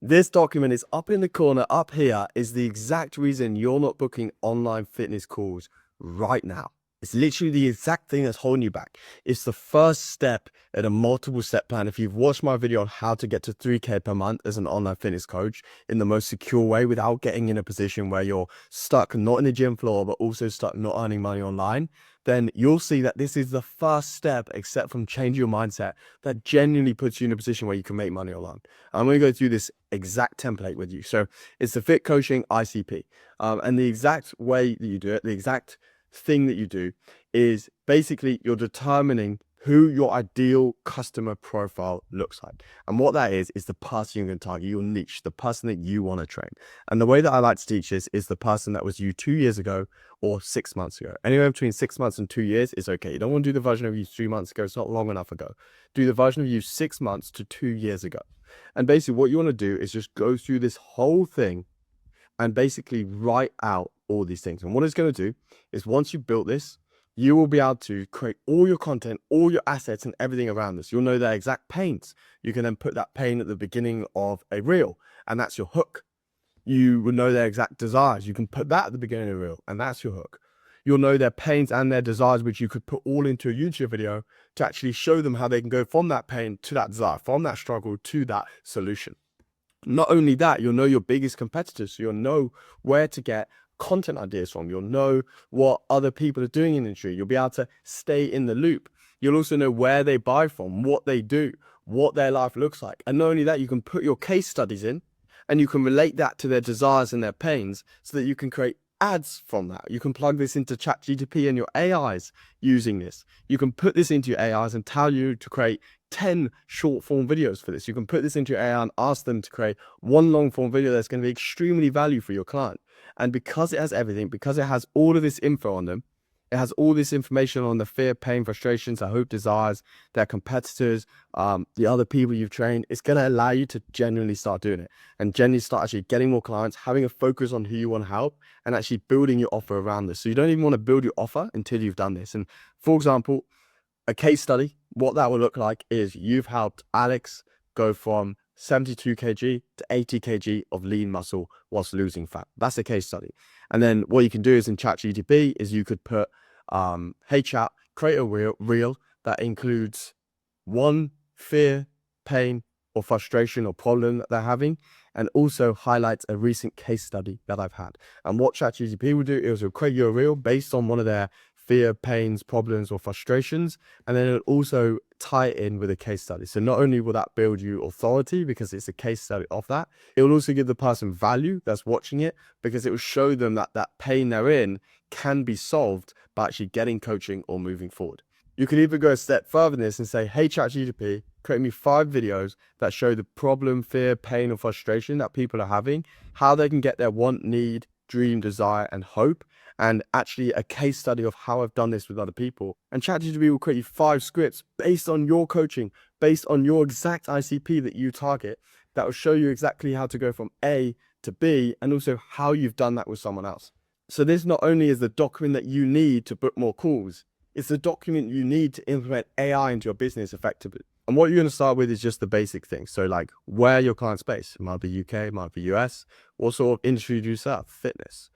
This document is up in the corner up here is the exact reason you're not booking online fitness calls right now. It's literally the exact thing that's holding you back. It's the first step in a multiple step plan. If you've watched my video on how to get to 3K per month as an online fitness coach in the most secure way without getting in a position where you're stuck not in the gym floor, but also stuck not earning money online, then you'll see that this is the first step, except from changing your mindset, that genuinely puts you in a position where you can make money online. I'm going to go through this exact template with you. So it's the Fit Coaching ICP. And the exact way that you do it, the exact thing that you do is basically you're determining who your ideal customer profile looks like. And what that is the person you're going to target, your niche, the person that you want to train. And the way that I like to teach this is the person that was you 2 years ago or 6 months ago. Anywhere between 6 months and 2 years is okay. You don't want to do the version of you 3 months ago. It's not long enough ago. Do the version of you 6 months to 2 years ago. And basically what you want to do is just go through this whole thing and basically write out all these things. And what it's going to do is once you've built this, you will be able to create all your content, all your assets and everything around this. You'll know their exact pains. You can then put that pain at the beginning of a reel, and that's your hook. You will know their exact desires. You can put that at the beginning of a reel, and that's your hook. You'll know their pains and their desires, which you could put all into a YouTube video to actually show them how they can go from that pain to that desire, from that struggle to that solution. Not only that, you'll know your biggest competitors. So you'll know where to get content ideas from. You'll know what other people are doing in the industry. You'll be able to stay in the loop. You'll also know where they buy from, what they do, what their life looks like. And not only that, you can put your case studies in and you can relate that to their desires and their pains so that you can create ads from that. You can plug this into ChatGPT and your AIs using this. You can put this into your AIs and tell you to create 10 short form videos for this. You can put this into your AI and ask them to create one long form video that's going to be extremely valuable for your client. And because it has everything, because it has all of this info on them, it has all this information on the fear, pain, frustrations, their hope, desires, their competitors, the other people you've trained. It's going to allow you to genuinely start doing it and genuinely start actually getting more clients, having a focus on who you want to help and actually building your offer around this. So you don't even want to build your offer until you've done this. And for example, a case study, what that will look like is you've helped Alex go from 72 kg to 80 kg of lean muscle whilst losing fat. That's a case study. And then what you can do is in ChatGPT is you could put, hey chat, create a reel that includes one fear, pain, or frustration or problem that they're having, and also highlights a recent case study that I've had. And what ChatGPT will do is it'll create you a reel based on one of their fear, pains, problems, or frustrations, and then it'll also tie it in with a case study. So not only will that build you authority because it's a case study of that, it will also give the person value that's watching it because it will show them that that pain they're in can be solved by actually getting coaching or moving forward. You could even go a step further than this and say, hey, ChatGPT, create me 5 videos that show the problem, fear, pain, or frustration that people are having, how they can get their want, need, dream, desire, and hope, and actually a case study of how I've done this with other people. And ChatGPT will create you 5 scripts based on your coaching, based on your exact ICP that you target, that will show you exactly how to go from A to B, and also how you've done that with someone else. So this not only is the document that you need to book more calls, it's the document you need to implement AI into your business effectively. And what you're going to start with is just the basic things. So like, where your client's based? It might be UK, it might be US. What sort of industry do you serve? Fitness.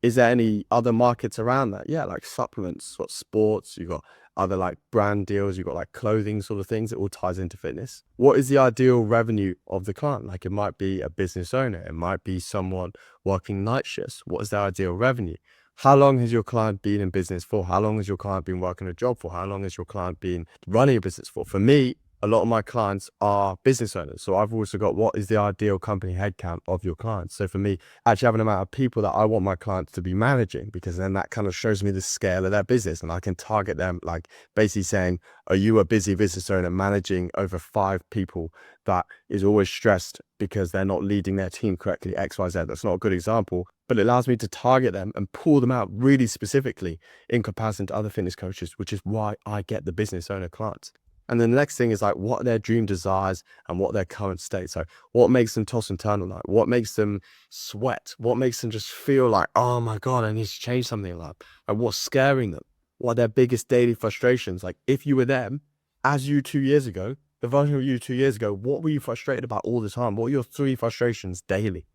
Is there any other markets around that? Yeah, like supplements, what sports, you've got other like brand deals, you've got like clothing sort of things. It all ties into fitness. What is the ideal revenue of the client? Like it might be a business owner. It might be someone working night shifts. What is their ideal revenue? How long has your client been in business for? How long has your client been working a job for? How long has your client been running a business for? For me, a lot of my clients are business owners. So I've also got what is the ideal company headcount of your clients. So for me, actually have an amount of people that I want my clients to be managing, because then that kind of shows me the scale of their business and I can target them, like basically saying, are you a busy business owner managing over 5 people that is always stressed because they're not leading their team correctly, XYZ. That's not a good example, but it allows me to target them and pull them out really specifically in comparison to other fitness coaches, which is why I get the business owner clients. And then the next thing is like, what are their dream desires and what their current state? So what makes them toss and turn all night? What makes them sweat? What makes them just feel like, oh my God, I need to change something like, and what's scaring them? What are their biggest daily frustrations? Like if you were them, as you 2 years ago, the version of you 2 years ago, what were you frustrated about all the time? What were your 3 frustrations daily?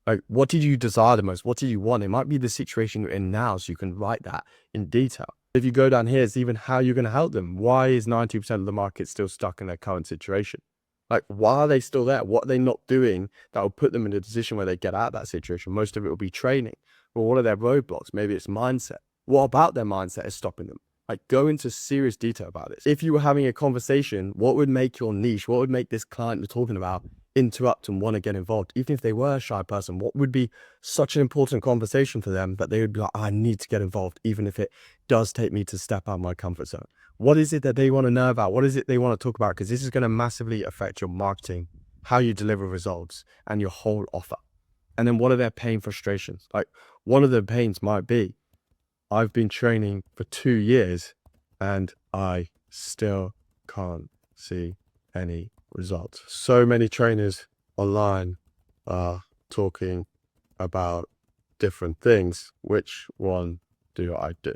Like, what did you desire the most? What did you want? It might be the situation you're in now, so you can write that in detail. If you go down here, it's even how you're going to help them. Why is 90% of the market still stuck in their current situation? Like, why are they still there? What are they not doing that will put them in a position where they get out of that situation? Most of it will be training. Well, what are their roadblocks? Maybe it's mindset. What about their mindset is stopping them? Like, go into serious detail about this. If you were having a conversation, what would make your niche, what would make this client you're talking about interrupt and want to get involved? Even if they were a shy person, what would be such an important conversation for them that they would be like, I need to get involved, even if it does take me to step out of my comfort zone? What is it that they want to know about? What is it they want to talk about? Because this is going to massively affect your marketing, how you deliver results, and your whole offer. And then what are their pain frustrations? Like, one of the pains might be, I've been training for 2 years and I still can't see any results. So many trainers online are talking about different things. Which one do I do?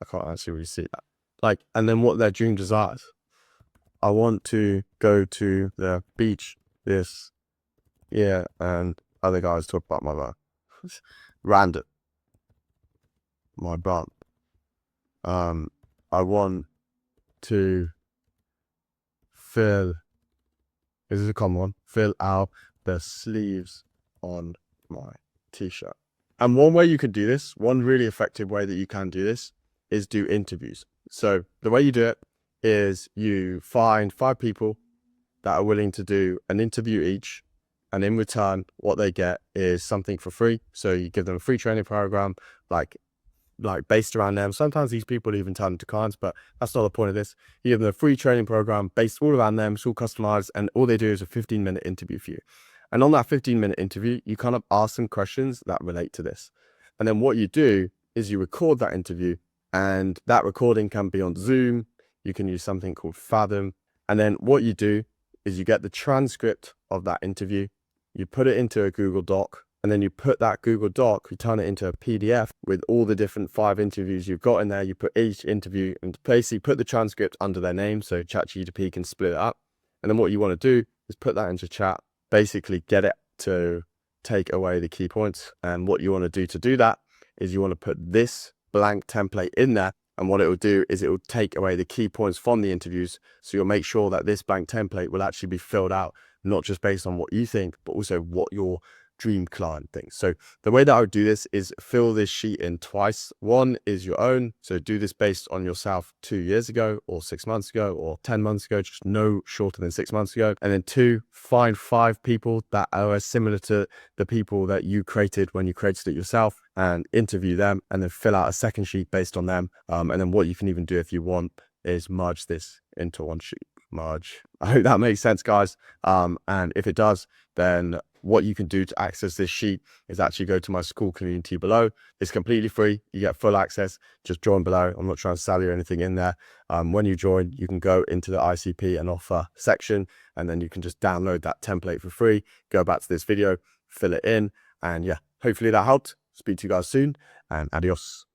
I can't actually really see that. Like, and then what their dream desires. I want to go to the beach this year, and other guys talk about my life. Random. My bump. I want to fill, this is a common one, fill out the sleeves on my t-shirt. And one way you could do this, one really effective way that you can do this, is do interviews. So the way you do it is you find 5 people that are willing to do an interview each, and in return, what they get is something for free. So you give them a free training program, like based around them. Sometimes these people even turn into clients, but that's not the point of this. You give them a free training program based all around them, it's all customized, and all they do is a 15-minute interview for you. And on that 15-minute interview, you kind of ask them questions that relate to this. And then what you do is you record that interview, and that recording can be on Zoom. You can use something called Fathom. And then what you do is you get the transcript of that interview, you put it into a Google Doc, and then you put that Google Doc, you turn it into a PDF with all the different 5 interviews you've got in there. You put each interview and basically put the transcript under their name, so ChatGPT can split it up. And then what you want to do is put that into chat, basically get it to take away the key points. And what you want to do that is you want to put this blank template in there. And what it will do is it will take away the key points from the interviews. So you'll make sure that this blank template will actually be filled out, not just based on what you think, but also what your dream client thinks. So the way that I would do this is fill this sheet in twice. One is your own. So do this based on yourself 2 years ago or 6 months ago or 10 months ago, just no shorter than 6 months ago. And then 2, find 5 people that are similar to the people that you created when you created it yourself, and interview them, and then fill out a second sheet based on them. And then what you can even do if you want is merge this into one sheet. Merge. I hope that makes sense, guys. And if it does, then what you can do to access this sheet is actually go to my school community below. It's completely free. You get full access. Just join below. I'm not trying to sell you anything in there. When you join, you can go into the ICP and offer section, and then you can just download that template for free. Go back to this video, fill it in, and yeah, hopefully that helped. Speak to you guys soon, and adios.